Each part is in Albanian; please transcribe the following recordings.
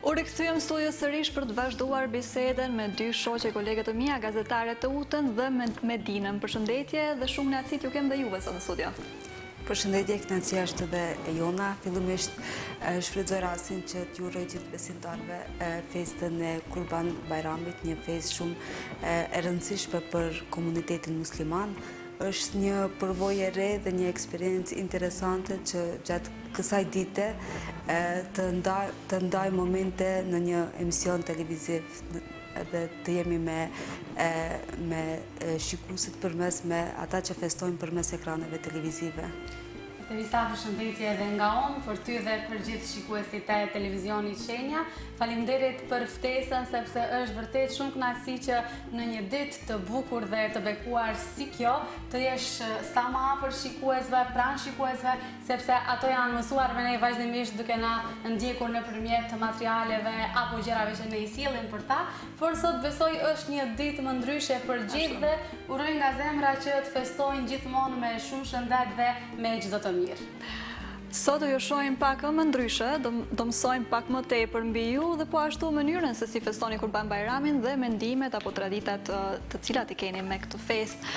U rikthyem studio sërish për të vazhduar bisedën me dy shoqe kolegët të mia, gazetare të Utën dhe me Medinën. Përshëndetje dhe shumë kënaqësi ju kem dhe juve sot në studio. Përshëndetje, kënaqësia është dhe e jona. Fillimisht shfrytëzoj rastin që t'ju uroj gjithë besimtarëve festën e Kurban Bayramit, një festë shumë e rëndësishme për komunitetin musliman. Është një përvojë e re dhe një eksperiencë interesante që gjatë kësaj dite të ndaj momente në një emision televiziv dhe të jemi me shikuesit me ata që festojnë përmes ekraneve televizive. Disa përshëndetje edhe nga unë për ty dhe për gjithë shikuesit e televizionit Shenja. Faleminderit për ftesën sepse është vërtet shumë kënaqësi që në një ditë të bukur dhe të bekuar si kjo të jesh sa më afër shikuesve, pranë shikuesve, sepse ato janë mësuar me ne vazhdimisht duke na ndjekur nëpërmjet materialeve apo gjërave që ne i sjellim për ta, por sot besoj është një ditë më ndryshe për gjithë dhe uroj nga zemra që të festojnë gjithmonë me shumë shëndet dhe me çdo të mirë. Sot do ju shohim pak më ndryshe, do mësojmë pak më tepër mbi ju dhe po ashtu mënyrën se si festoni Kurban Bayramin dhe mendimet apo traditat të cilat i keni me këtë festë.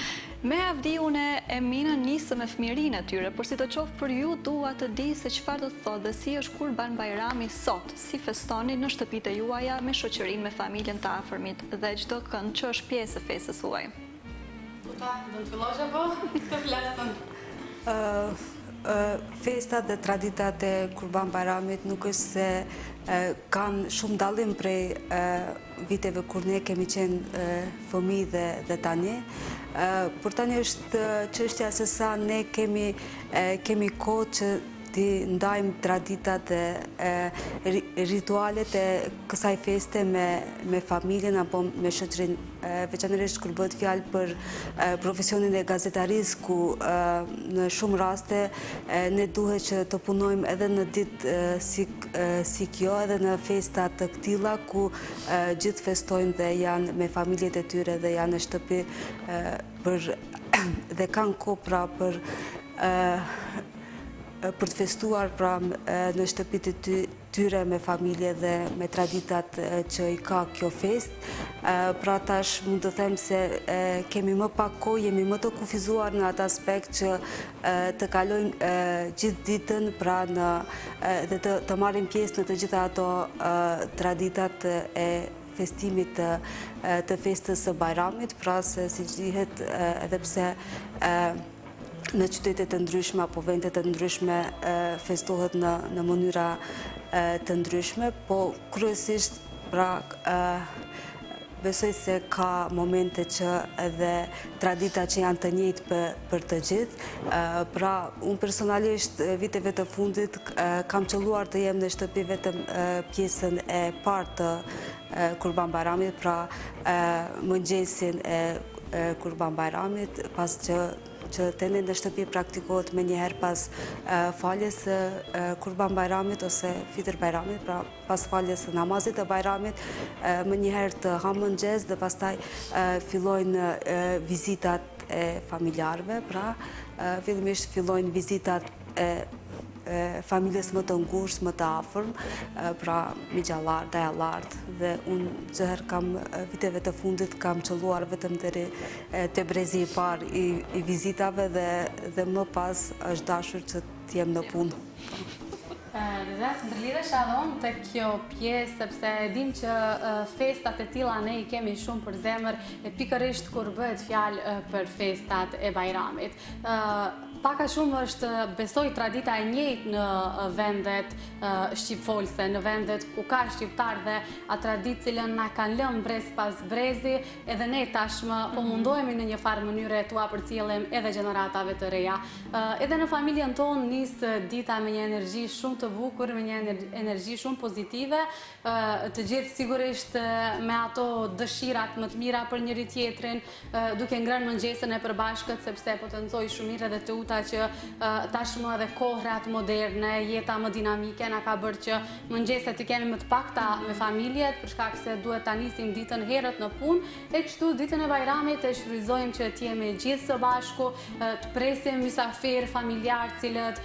Me Avdiun e Eminën nisëm me fëmijërinë e tyre, por si të qoftë për ju dua të di se çfarë do të thotë dhe si është Kurban Bayrami sot, si festoni në shtëpitë juaja me shoqërinë, me familjen të afërmit dhe çdo kënd që është pjesë e festës suaj. Do të fillosh apo të flasën? Festat dhe traditat e Kurban Bayramit nuk është se kanë shumë dallim prej viteve kur ne kemi qenë fëmijë dhe tani. Por tani është çështja se sa ne kemi kohë që ti ndajmë traditat dhe ritualet e kësaj feste me familjen apo me shoqërinë, veçanërisht kur bëhet fjalë për profesionin e gazetarisë ku në shumë raste ne duhet që të punojmë edhe në ditë si kjo, edhe në festa të këtilla ku gjithë festojnë dhe janë me familjet e tyre dhe janë në shtëpi dhe kanë kohë pra për të festuar pra në shtëpitë e tyre me familje dhe me traditat që i ka kjo fest. Pra tash mund të them se kemi më pak kohë, jemi më të kufizuar në atë aspekt që të kalojmë gjithë ditën pra dhe të marrim pjesë në të gjitha ato traditat e festimit të festës së Bayramit, pra se si dihet edhe pse në qytetet të ndryshme apo vendet të ndryshme festohet në mënyra të ndryshme, po kryesisht pra besoj se ka momente që edhe tradita që janë të njëjtë për të gjithë. Pra unë personalisht viteve të fundit kam qëlluar të jem në shtëpi vetëm pjesën e parë të Kurban Bayramit, pra mëngjesin e Kurban Bayramit, pas që të ne në shtëpi praktikohet me njëherë pas faljes Kurban Bayramit ose Fitr Bayramit, pra pas faljes namazit e Bayramit, më njëherë të hanë mëngjes dhe pastaj fillojnë vizitat e familjarëve, pra fillimisht fillojnë vizitat e familjes më të ngushtë, më të afërm, pra migjallar, dajallar, dhe unë gjëherë kam viteve të fundit kam qëlluar vetëm deri te brezi i parë i vizitave dhe më pas është dashur që t'jem në punë. Ndërlidhesh edhe unë të kjo pjesë, sepse dim që festat e tilla ne i kemi shumë për zemër, pikërisht kur bëhet fjalë për festat e Bayramit. Paka shumë është besoj tradita e njëjtë në vendet shqipfolse, në vendet ku ka shqiptar dhe a traditë cilën na kanë lënë brez pas brezi, edhe ne tashmë po mundohemi në një farë mënyre t'u përcjellim edhe gjeneratave të reja. Edhe në familjen tonë nis dita me një energji shumë të bukur, me një energji shumë pozitive, të gjithë sigurisht me ato dëshirat më të mira për njëri tjetrin, duke ngrënë mëngjesën e përbashkët, sepse potencoj shumë mirë edhe të që tashmë edhe kohrat moderne, jeta më dinamike na ka bërë që mëngjeset i kemi më të pakta me familjet, për shkak se duhet ta nisim ditën herët në punë, e kështu ditën e Bayramit e shfrytëzojmë që të jemi gjithë së bashku, të presim mysafir familjar cilët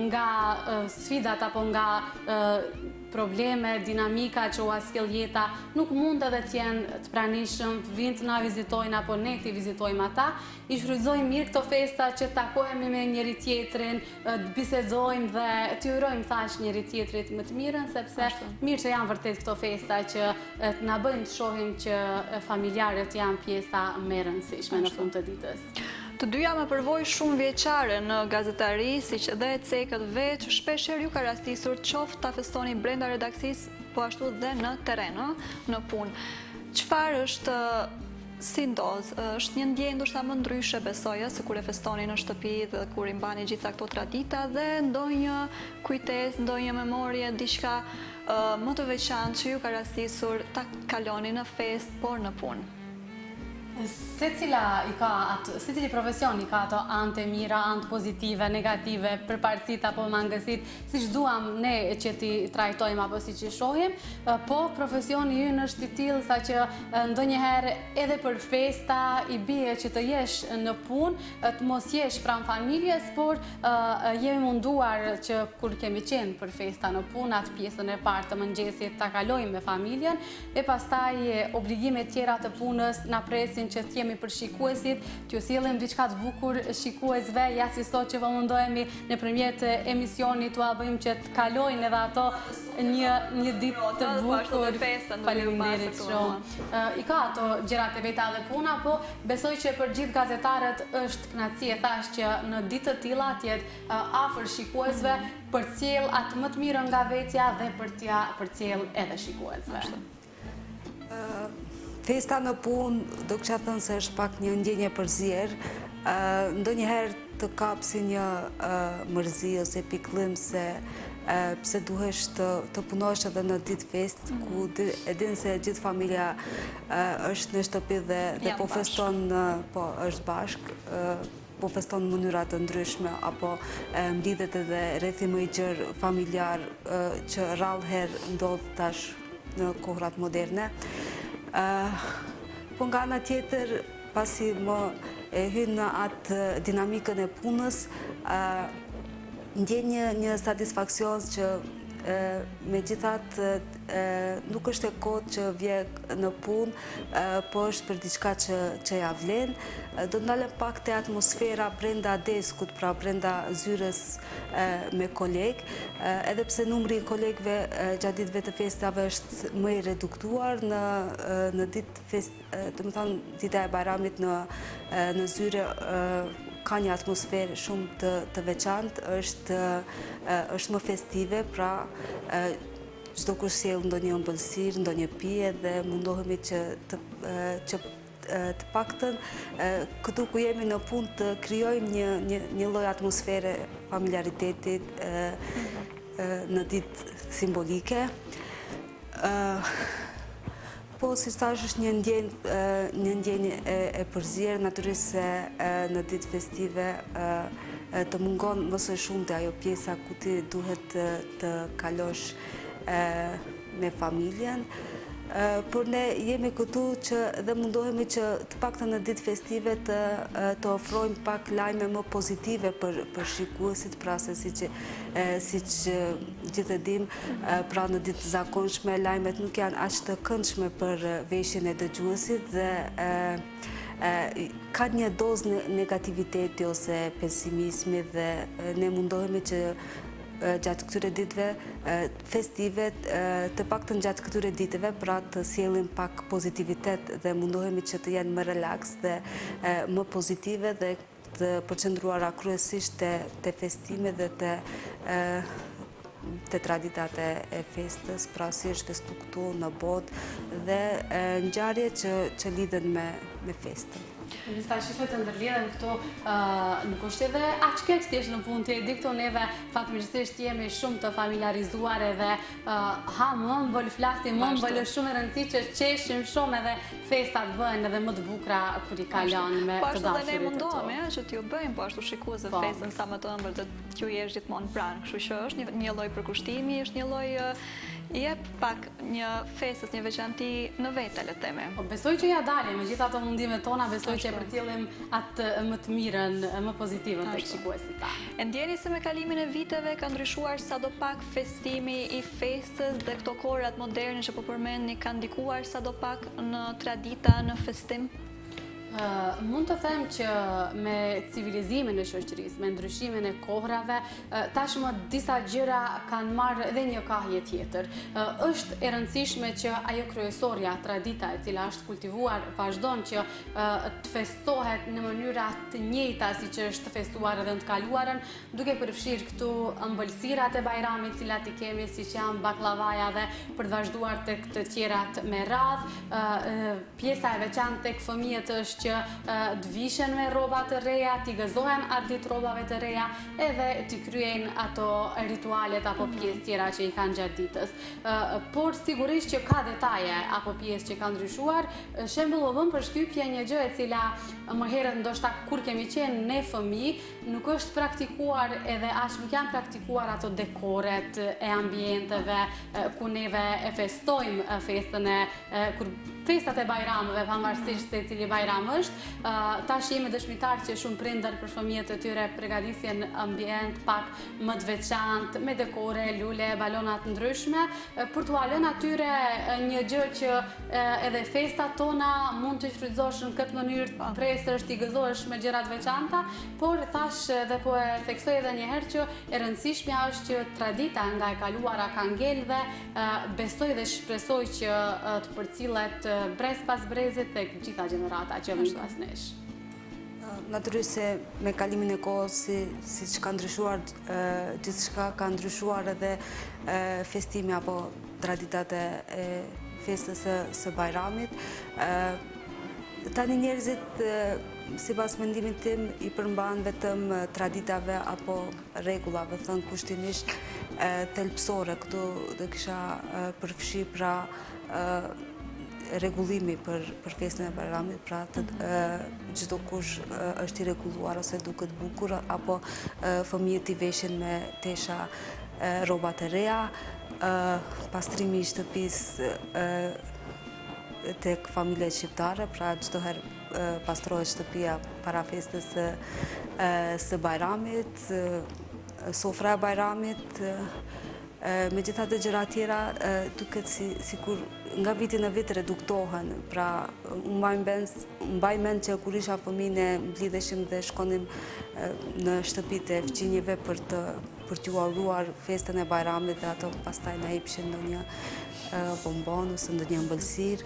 nga sfidat apo nga probleme, dinamika që u askel jeta, nuk mund edhe t'jenë të pranishëm, të vinë të na vizitojnë apo ne t'i vizitojmë ata, i shfrytëzojmë mirë këto festa që takohemi me njëri tjetrin, të bisedzojmë dhe të urojmë thash njëri tjetrit më të mirën, sepse mirë që janë vërtet këto festa që të na bëjnë të shohim që familjarët janë pjesa më e rëndësishme në fund të ditës. Të dyja me përvojë shumë vjeçare në gazetari, siç edhe e cekët veç, shpeshherë ju ka rastisur qoftë ta festoni brenda redaksisë, po ashtu dhe në terren, në punë. Çfarë është si ndozë? Është një ndjenjë ndoshta më ndryshe, besoj, se kur e festoni në shtëpi dhe kur i mbani gjitha këto tradita dhe ndonjë kujtesë, ndonjë memorie, diçka më të veçantë që ju ka rastisur ta kaloni në festë, por në punë. Secili profesion i ka ato ante mira, ante pozitive, negative, përparësit apo mangësit, si që duam ne që ti trajtojmë apo si që shohim, po profesioni ynë është i tillë sa që ndonjëherë edhe për festa i bie që të jesh në punë, të mos jesh pranë familjes, por jemi munduar që kur kemi qenë për festa në punë, atë pjesën e parë të mëngjesit ta kalojmë me familjen, e pastaj obligimet tjera të punës na presin që të jemi për shikuesit, t'ju sjellim diçka të bukur shikuesve, ja si sot që mundohemi nëpërmjet emisionit t'u bëjmë që të kalojnë edhe ato një ditë të bukur. Faleminderit shumë. I ka ato gjërat e veta dhe puna, po besoj që për gjithë gazetarët është kënaqësi e thash që në ditë të tilla të jetë afër shikuesve për të sjell atë më të mirën nga vetja dhe për t'ia përcjell edhe shikuesve. Festa në punë, do kisha thënë se është pak një ndjenje përzier, ndonjëherë të kap si një mërzi ose pikëllim se pse duhesh të punosh edhe në ditë fest, ku e din se gjithë familja është në shtëpi dhe po feston, po është bashk, po feston në mënyra të ndryshme, apo mlidhet edhe rrethi më i gjerë familjar që rrallë herë ndodh tash në kohrat moderne. Po nga ana tjetër, pasi më hyn në atë dinamikën e punës, ndjen një satisfaksion që megjithatë nuk është e kohë që vje në punë, po është për diçka që ja vlen. Do të ndalem pak te atmosfera brenda deskut, pra brenda zyres me kolegë, edhe pse numri i kolegëve gjatë ditëve të festave është më i reduktuar në ditë fest, do të thonë dita e Bajramit në zyre ka një atmosferë shumë të veçantë, është më festive, pra çdo kush sjell ndonjë ëmbëlsirë, ndonjë pije dhe mundohemi që të paktën këtu ku jemi në punë të krijojmë një lloj atmosfere familjaritetit në ditë simbolike. Po, si thash, është një ndjenjë e përzier, natyrisht se në ditë festive të mungon më së shumti ajo pjesa ku ti duhet të kalosh me familjen. Por ne jemi këtu që dhe mundohemi që të paktën në ditë festive të ofrojmë pak lajme më pozitive për shikuesit, pra se siç gjithë e dim, pra në ditë zakonshme lajmet nuk janë aq të këndshme për veshjen e dëgjuesit dhe ka një dozë negativiteti ose pesimizmi dhe ne mundohemi që gjatë këtyre ditëve festive, të paktën gjatë këtyre ditëve, pra të sjellim pak pozitivitet dhe mundohemi që të jenë më relaks dhe më pozitive dhe të përqendruara kryesisht te festime dhe te traditat e festës, pra si është festu këtu në botë dhe ngjarje që lidhen me festën. Nista shifet të ndërlidhen këtu nuk është edhe aq keq t'jesh në punë, ti e di këtu neve fatmirësisht jemi shumë të familiarizuar edhe më ëmbël flasim, më ëmbël është shumë e rëndësishme që qeshim shumë edhe festat bëhen edhe më të bukura kur i kalon me të dashurit. Po ashtu dhe ne mundohemi që t'ju bëjmë po ashtu shikuesve festën sa më të ëmbël dhe t'ju jesh gjithmonë pranë, kështu që është një lloj përkushtimi, është një lloj jep pak një festës, një veçanti në vete, le të themi. Po besoj që ja dalim, me gjitha ato mundimet tona, besoj që e përcjellim atë më të mirën, më pozitivën tek shikuesit tanë. E ndjeni se me kalimin e viteve ka ndryshuar sadopak festimi i festës dhe këto kohërat moderne që po përmendni kanë ndikuar sadopak në tradita, në festim? Mund të them që me civilizimin e shoqërisë, me ndryshimin e kohrave, tashmë disa gjëra kanë marrë edhe një kahje tjetër. Është e rëndësishme që ajo kryesorja, tradita e cila është kultivuar, vazhdon që të festohet në mënyra të njëjta siç është festuar edhe në të kaluarën, duke përfshirë këtu ëmbëlsirat e Bajramit, cilat i kemi siç janë baklavaja dhe për të vazhduar tek të tjerat me radhë. Pjesa e veçantë tek fëmijët është që të vishen me rroba të reja, t'i gëzohen atë ditë rrobave të reja, edhe t'i kryejnë ato ritualet apo pjesë tjera që i kanë gjatë ditës. Por sigurisht që ka detaje apo pjesë që kanë ndryshuar. Shembull, u bën përshtypje një gjë e cila më herët ndoshta kur kemi qenë ne fëmijë nuk është praktikuar edhe as nuk janë praktikuar ato dekoret e ambienteve ku neve e festojmë festën e kur festat e Bajramëve, pavarësisht se cili Bajram është. Tash jemi dëshmitar që shumë prindër për fëmijët e tyre përgatitjen ambient pak më të veçantë, me dekore, lule, balona të ndryshme, për t'u lënë atyre një gjë që edhe festat tona mund të shfrytëzosh në këtë mënyrë, presësh t'i gëzohesh me gjëra të veçanta, por thash dhe po e theksoj edhe një herë që e rëndësishmja është që tradita nga e kaluara ka ngel dhe besoj dhe shpresoj që të përcillet brez pas brezit tek gjitha gjenerata që vazhduas nesh. Natyrisht se me kalimin e kohës si që ka ndryshuar, gjithçka ka ndryshuar edhe festimi apo traditat e festës së Bajramit. Tani njerëzit, sipas mendimit tim, i përmban vetëm traditave apo rregullave, thënë kushtimisht thelbësore. Këtu do kisha përfshi pra rregullimi për festën e Bajramit, pra çdo kush është i rregulluar ose duket bukur, apo fëmijët i veshin me tesha rroba të reja, pastrimi i shtëpisë tek familjet shqiptare, pra çdo herë pastrohet shtëpia para festës së Bajramit, sofra e Bajramit, megjithatë gjëra tjera duket sikur nga viti në vit reduktohen. Pra, mbaj mend që kur isha fëmijë ne mblidheshim dhe shkonim në shtëpitë e fëmijëve për t'u uruar festën e Bajramit dhe ato pastaj na hipshin ndonjë bombon ose ndonjë ëmbëlsirë.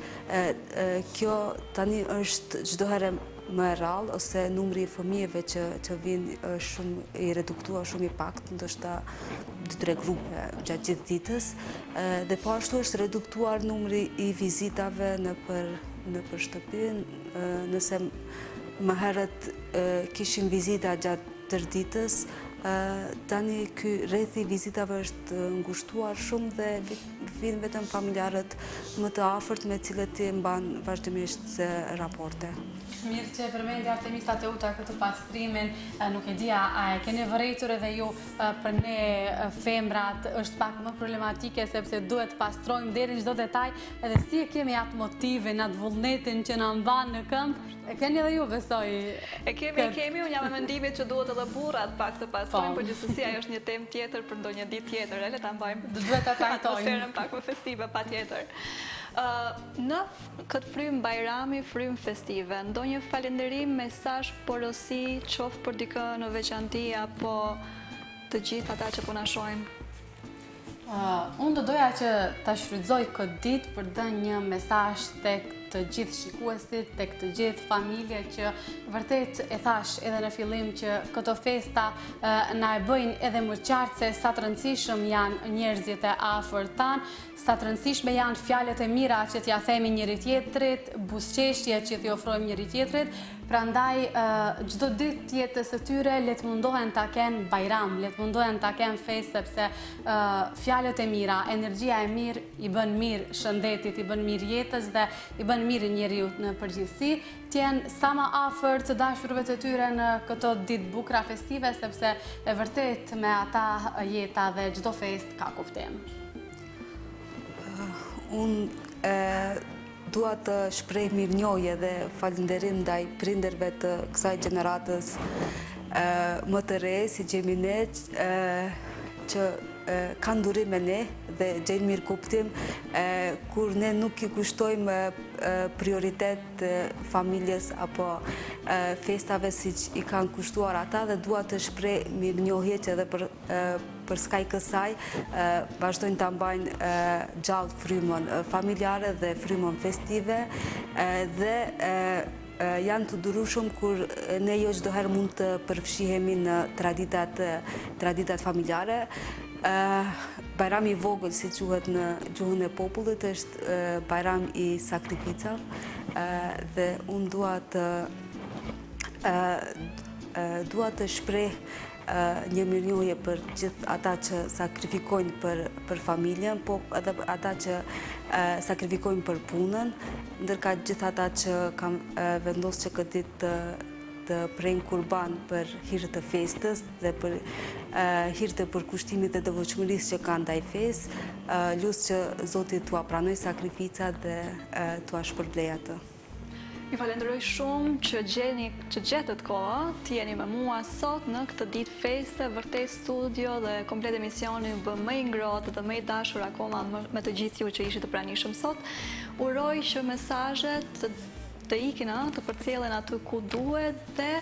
Kjo tani është çdo herë më e rrallë, ose numri i fëmijëve që vinë është shumë i reduktuar, shumë i pakt, ndoshta 2-3 grupe gjatë gjithë ditës, dhe po ashtu është reduktuar numri i vizitave nëpër shtëpi. Nëse më herët kishim vizita gjatë tërditës, tani ky rrethi i vizitave është ngushtuar shumë dhe vinë vetëm familjarët më të afërt me cilët i mban vazhdimisht raporte. Mirë që përmendja Artemisat e Uta këtë pastrimin, nuk e dia, a e keni vërejtur edhe ju për ne femrat është pak më problematike sepse duhet pastrojmë deri çdo detaj, edhe si e kemi atë motivin, atë vullnetin që na mban në këmbë? E keni edhe ju, besoj? E kemi, unë jam e mendimit që duhet edhe burrat pak të pastrojnë, por gjithsesi ajo është një temë tjetër për ndonjë ditë tjetër, le ta mbajmë. Duhet ta trajtojmë atmosferën pak më festive, patjetër. Në këtë frymë Bajrami, frymë festive, ndonjë falënderim, mesazh, porosi, qoftë për dikë në veçanti apo të gjithë ata që po na shohin? Unë do doja që ta shfrytëzoj këtë ditë për të dhënë një mesazh tek të gjithë shikuesit, tek të gjithë familje që vërtet e thash edhe në fillim që këto festa na e bëjnë edhe më qartë se sa të rëndësishëm janë njerëzit e afërt tanë, sa të rëndësishme janë fjalët e mira që t'ja themi njëri tjetrit, buzëqeshjet që t'i ofrojmë njëri tjetrit. Prandaj çdo ditë të jetës së tyre le të mundohen ta kenë Bajram, le të mundohen ta kenë festë, sepse fjalët e mira, energjia e mirë i bën mirë shëndetit, i bën mirë jetës dhe i bën mirë njeriu në përgjithësi. T'jenë sa më afër të dashurëve të tyre në këto ditë bukura festive, sepse e vërtet me ata jeta dhe çdo festë ka kuptim. Unë dua të shpreh mirënjohje dhe falënderim ndaj prindërve të kësaj gjeneratës më të re, si gjemi ne, që kanë durim me ne dhe gjejnë mirë kuptim kur ne nuk i kushtojmë prioritet familjes apo festave si që i kanë kushtuar ata, dhe dua të shpreh mirënjohje që edhe për skaj kësaj vazhdojnë të mbajnë gjallë frymën familjare dhe frymën festive, dhe janë të durueshëm kur ne jo çdoherë mund të përfshihemi në traditat familjare. Bajrami i vogël, si quhet në gjuhën e popullit, është bajram i sakrificave, dhe unë dua të shpreh një mirënjohje për gjithë ata që sakrifikojnë për familjen, po edhe ata që sakrifikojnë për punën, ndërka gjithë ata që kanë vendosur që këtë ditë të prejnë kurban për hir të festës dhe për hir të përkushtimit dhe devotshmërisë që kanë ndaj fesë, lutem që Zoti t'ua pranoj sakrificat dhe t'ua shpërblej atë. Ju falenderoj shumë që gjetët kohë të jeni me mua sot në këtë ditë feste, vërtet studio dhe komplet emisioni bë më i ngrohtë dhe më i dashur akoma me të gjithë ju që ishit të pranishëm sot. Uroj që mesazhet të ikin, të përcjellen aty ku duhet, dhe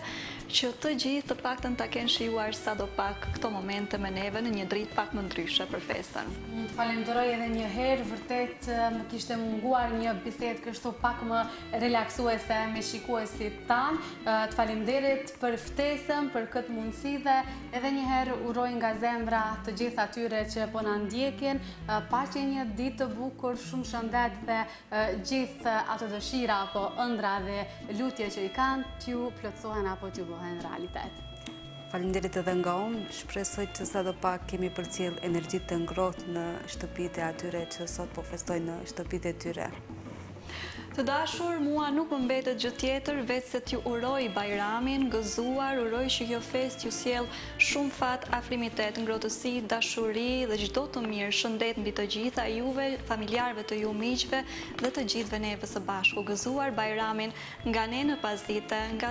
që të gjithë të paktën ta kenë shijuar sadopak këto momente me neve në një dritë pak më ndryshe për festën. Të falenderoj edhe një herë, vërtet më kishte munguar një bisedë kështu pak më relaksuese me shikuesit tanë. Të falenderit për ftesën, për këtë mundësi, dhe edhe një herë uroj nga zemra të gjithë atyre që po na ndjekin, paqe një ditë të bukur, shumë shëndet dhe gjithë ato dëshira apo ëndra dhe lutje që i kanë t'ju plotësohen apo t'ju bëhen realitet. Faleminderit edhe nga unë, shpresoj që sadopak kemi përcjell energjitë të ngrohtë në shtëpitë e atyre që sot po festojnë në shtëpitë e tyre. Të dashur, mua nuk më mbetet gjë tjetër veç se t'ju uroj Bajramin gëzuar, uroj që kjo fest ju sjell shumë fat, afrimitet, ngrohtësi, dashuri dhe çdo të mirë, shëndet mbi të gjitha juve, familjarëve të ju, miqve dhe të gjithëve neve së bashku. Gëzuar Bajramin nga ne në pasdite, nga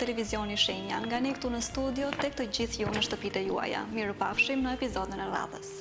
televizioni Shenja, nga ne këtu në studio, tek të gjithë ju në shtëpitë juaja. Mirupafshim në episodin e radhës.